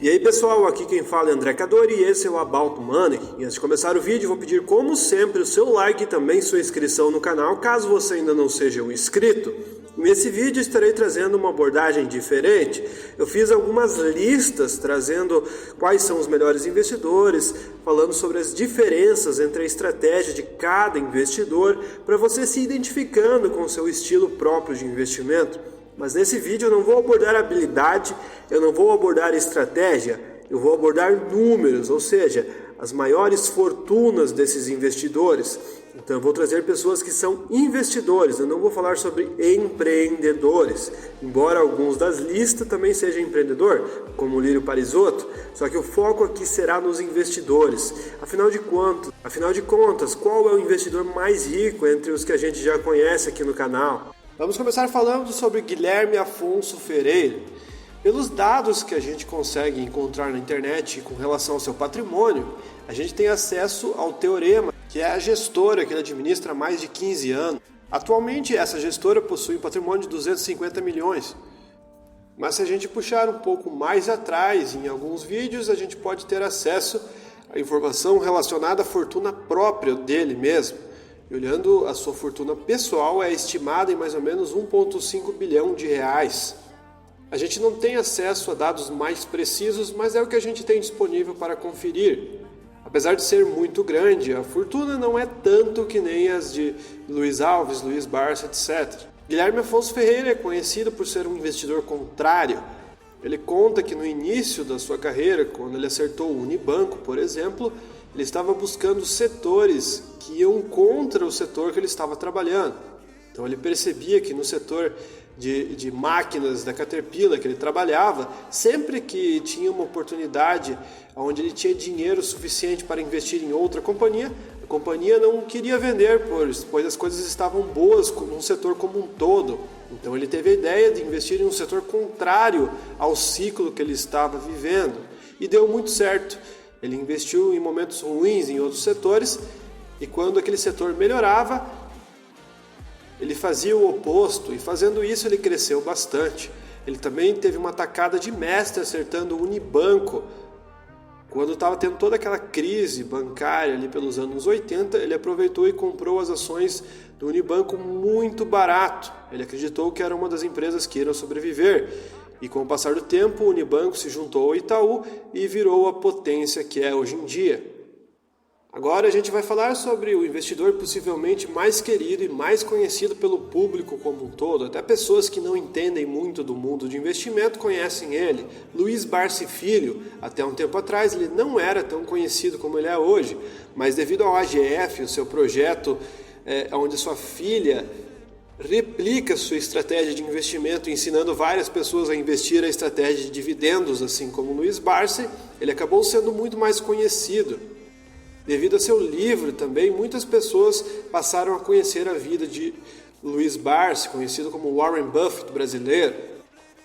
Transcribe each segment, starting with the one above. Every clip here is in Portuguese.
E aí pessoal, aqui quem fala é André Cadori e esse é o About Money. E antes de começar o vídeo, vou pedir como sempre o seu like e também sua inscrição no canal, caso você ainda não seja um inscrito. Nesse vídeo estarei trazendo uma abordagem diferente. Eu fiz algumas listas trazendo quais são os melhores investidores, falando sobre as diferenças entre a estratégia de cada investidor, para você se identificando com o seu estilo próprio de investimento. Mas nesse vídeo eu não vou abordar habilidade, eu não vou abordar estratégia, eu vou abordar números, ou seja, as maiores fortunas desses investidores. Então eu vou trazer pessoas que são investidores, eu não vou falar sobre empreendedores, embora alguns das listas também sejam empreendedor, como o Lírio Parisotto, só que o foco aqui será nos investidores. Afinal de contas, qual é o investidor mais rico entre os que a gente já conhece aqui no canal? Vamos começar falando sobre Guilherme Afonso Ferreira. Pelos dados que a gente consegue encontrar na internet com relação ao seu patrimônio, a gente tem acesso ao Teorema, que é a gestora que ele administra há mais de 15 anos. Atualmente, essa gestora possui um patrimônio de 250 milhões. Mas se a gente puxar um pouco mais atrás, em alguns vídeos, a gente pode ter acesso à informação relacionada à fortuna própria dele mesmo. E olhando a sua fortuna pessoal, é estimada em mais ou menos 1,5 bilhão de reais. A gente não tem acesso a dados mais precisos, mas é o que a gente tem disponível para conferir. Apesar de ser muito grande, a fortuna não é tanto que nem as de Luiz Alves, Luiz Barsi, etc. Guilherme Afonso Ferreira é conhecido por ser um investidor contrário. Ele conta que no início da sua carreira, quando ele acertou o Unibanco, por exemplo, ele estava buscando setores que iam contra o setor que ele estava trabalhando. Então ele percebia que no setor de máquinas da Caterpillar que ele trabalhava, sempre que tinha uma oportunidade onde ele tinha dinheiro suficiente para investir em outra companhia, a companhia não queria vender, pois as coisas estavam boas num setor como um todo. Então ele teve a ideia de investir em um setor contrário ao ciclo que ele estava vivendo. E deu muito certo. Ele investiu em momentos ruins em outros setores e quando aquele setor melhorava, ele fazia o oposto, e fazendo isso ele cresceu bastante. Ele também teve uma tacada de mestre acertando o Unibanco. Quando estava tendo toda aquela crise bancária ali pelos anos 80, ele aproveitou e comprou as ações do Unibanco muito barato. Ele acreditou que era uma das empresas que iriam sobreviver. E com o passar do tempo, o Unibanco se juntou ao Itaú e virou a potência que é hoje em dia. Agora a gente vai falar sobre o investidor possivelmente mais querido e mais conhecido pelo público como um todo. Até pessoas que não entendem muito do mundo de investimento conhecem ele. Luiz Barsi Filho. Até um tempo atrás ele não era tão conhecido como ele é hoje, mas devido ao AGF, o seu projeto onde sua filha replica sua estratégia de investimento, ensinando várias pessoas a investir a estratégia de dividendos, assim como Luiz Barsi, ele acabou sendo muito mais conhecido. Devido a seu livro também, muitas pessoas passaram a conhecer a vida de Luiz Barsi, conhecido como Warren Buffett brasileiro.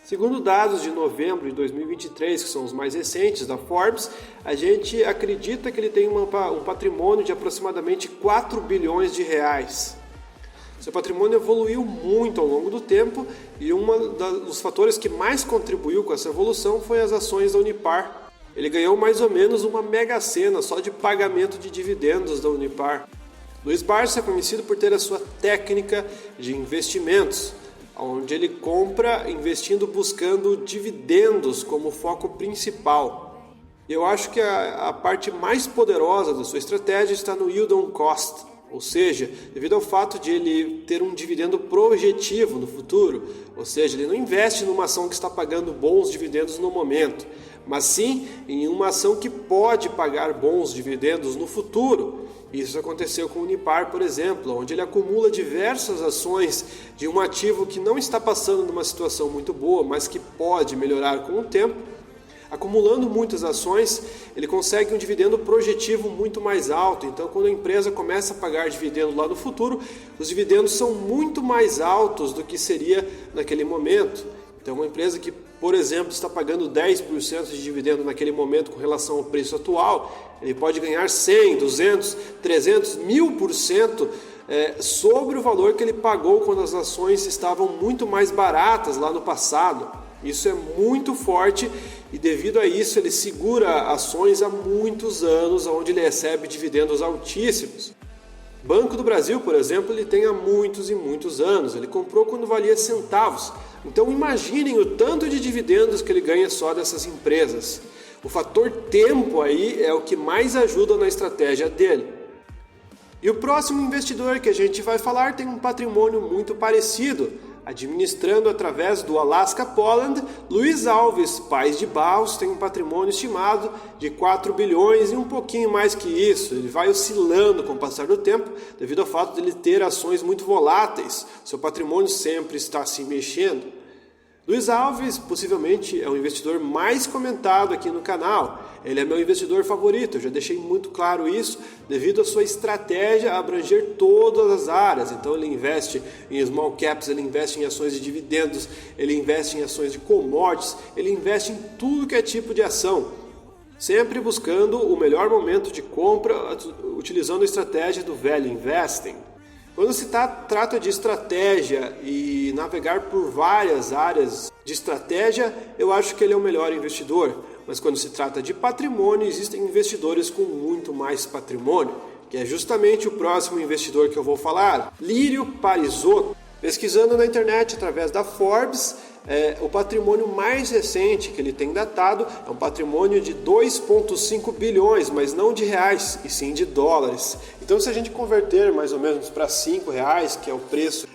Segundo dados de novembro de 2023, que são os mais recentes da Forbes, a gente acredita que ele tem um patrimônio de aproximadamente 4 bilhões de reais. Seu patrimônio evoluiu muito ao longo do tempo e um dos fatores que mais contribuiu com essa evolução foi as ações da Unipar. Ele ganhou mais ou menos uma mega sena só de pagamento de dividendos da Unipar. Luiz Barsi é conhecido por ter a sua técnica de investimentos, onde ele compra investindo buscando dividendos como foco principal. Eu acho que a parte mais poderosa da sua estratégia está no yield on cost, ou seja, devido ao fato de ele ter um dividendo projetivo no futuro, ou seja, ele não investe numa ação que está pagando bons dividendos no momento, mas sim em uma ação que pode pagar bons dividendos no futuro. Isso aconteceu com o Unipar, por exemplo, onde ele acumula diversas ações de um ativo que não está passando numa situação muito boa, mas que pode melhorar com o tempo. Acumulando muitas ações, ele consegue um dividendo projetivo muito mais alto. Então, quando a empresa começa a pagar dividendo lá no futuro, os dividendos são muito mais altos do que seria naquele momento. Então, uma empresa que, por exemplo, está pagando 10% de dividendo naquele momento com relação ao preço atual, ele pode ganhar 100, 200, 300, 1000% sobre o valor que ele pagou quando as ações estavam muito mais baratas lá no passado. Isso é muito forte e devido a isso ele segura ações há muitos anos, onde ele recebe dividendos altíssimos. Banco do Brasil, por exemplo, ele tem há muitos e muitos anos, ele comprou quando valia centavos. Então imaginem o tanto de dividendos que ele ganha só dessas empresas. O fator tempo aí é o que mais ajuda na estratégia dele. E o próximo investidor que a gente vai falar tem um patrimônio muito parecido. Administrando através do Alaska Poland, Luiz Alves Pais de Barros tem um patrimônio estimado de 4 bilhões e um pouquinho mais que isso. Ele vai oscilando com o passar do tempo devido ao fato de ele ter ações muito voláteis. Seu patrimônio sempre está se mexendo. Luiz Alves possivelmente é o investidor mais comentado aqui no canal. Ele é meu investidor favorito, eu já deixei muito claro isso, devido à sua estratégia a abranger todas as áreas. Então ele investe em small caps, ele investe em ações de dividendos, ele investe em ações de commodities, ele investe em tudo que é tipo de ação. Sempre buscando o melhor momento de compra, utilizando a estratégia do value investing. Quando se trata de estratégia e navegar por várias áreas de estratégia, eu acho que ele é o melhor investidor. Mas quando se trata de patrimônio, existem investidores com muito mais patrimônio, que é justamente o próximo investidor que eu vou falar, Lírio Parisotto. Pesquisando na internet através da Forbes, o patrimônio mais recente que ele tem datado é um patrimônio de 2,5 bilhões, mas não de reais, e sim de dólares. Então se a gente converter mais ou menos para R$5, que é o preço,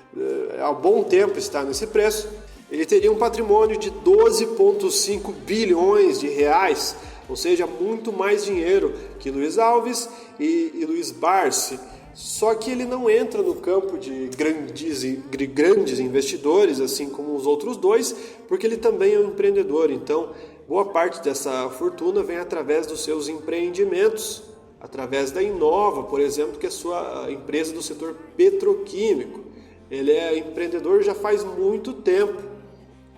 há bom tempo está nesse preço, ele teria um patrimônio de 12,5 bilhões de reais, ou seja, muito mais dinheiro que Luiz Alves e Luiz Barsi. Só que ele não entra no campo de grandes investidores, assim como os outros dois, porque ele também é um empreendedor. Então, boa parte dessa fortuna vem através dos seus empreendimentos, através da Inova, por exemplo, que é a sua empresa do setor petroquímico. Ele é empreendedor já faz muito tempo.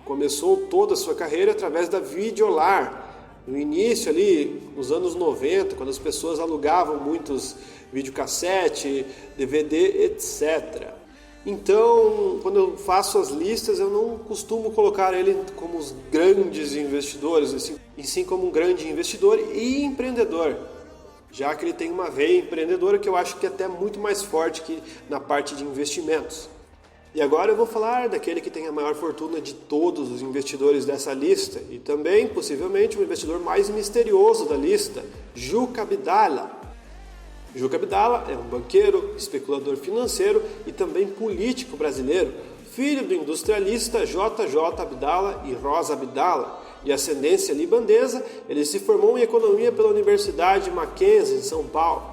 Começou toda a sua carreira através da Videolar. No início ali, nos anos 90, quando as pessoas alugavam muitos videocassete, DVD, etc. Então, quando eu faço as listas, eu não costumo colocar ele como os grandes investidores, e sim como um grande investidor e empreendedor, já que ele tem uma veia empreendedora que eu acho que é até muito mais forte que na parte de investimentos. E agora eu vou falar daquele que tem a maior fortuna de todos os investidores dessa lista e também, possivelmente, o investidor mais misterioso da lista, Juca Abdallah. Juca Abdallah é um banqueiro, especulador financeiro e também político brasileiro, filho do industrialista JJ Abdallah e Rosa Abdallah. De ascendência libanesa, ele se formou em economia pela Universidade Mackenzie, em São Paulo.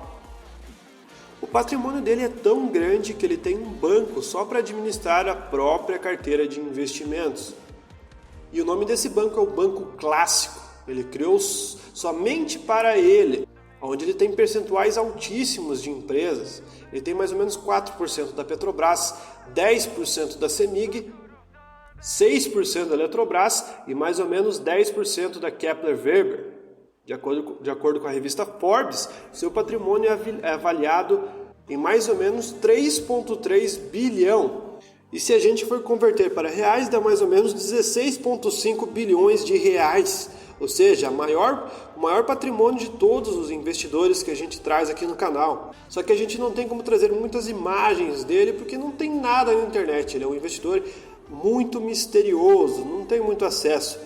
O patrimônio dele é tão grande que ele tem um banco só para administrar a própria carteira de investimentos. E o nome desse banco é o Banco Clássico. Ele criou somente para ele, onde ele tem percentuais altíssimos de empresas. Ele tem mais ou menos 4% da Petrobras, 10% da CEMIG, 6% da Eletrobras e mais ou menos 10% da Kepler Weber. De acordo com a revista Forbes, seu patrimônio é avaliado em mais ou menos 3,3 bilhão. E se a gente for converter para reais, dá mais ou menos 16,5 bilhões de reais. Ou seja, o maior patrimônio de todos os investidores que a gente traz aqui no canal. Só que a gente não tem como trazer muitas imagens dele porque não tem nada na internet. Ele é um investidor muito misterioso, não tem muito acesso.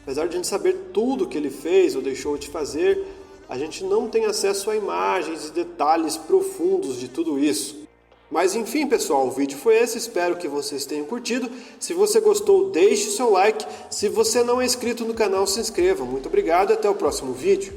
Apesar de a gente saber tudo que ele fez ou deixou de fazer, a gente não tem acesso a imagens e detalhes profundos de tudo isso. Mas enfim, pessoal, o vídeo foi esse, espero que vocês tenham curtido. Se você gostou, deixe seu like. Se você não é inscrito no canal, se inscreva. Muito obrigado e até o próximo vídeo.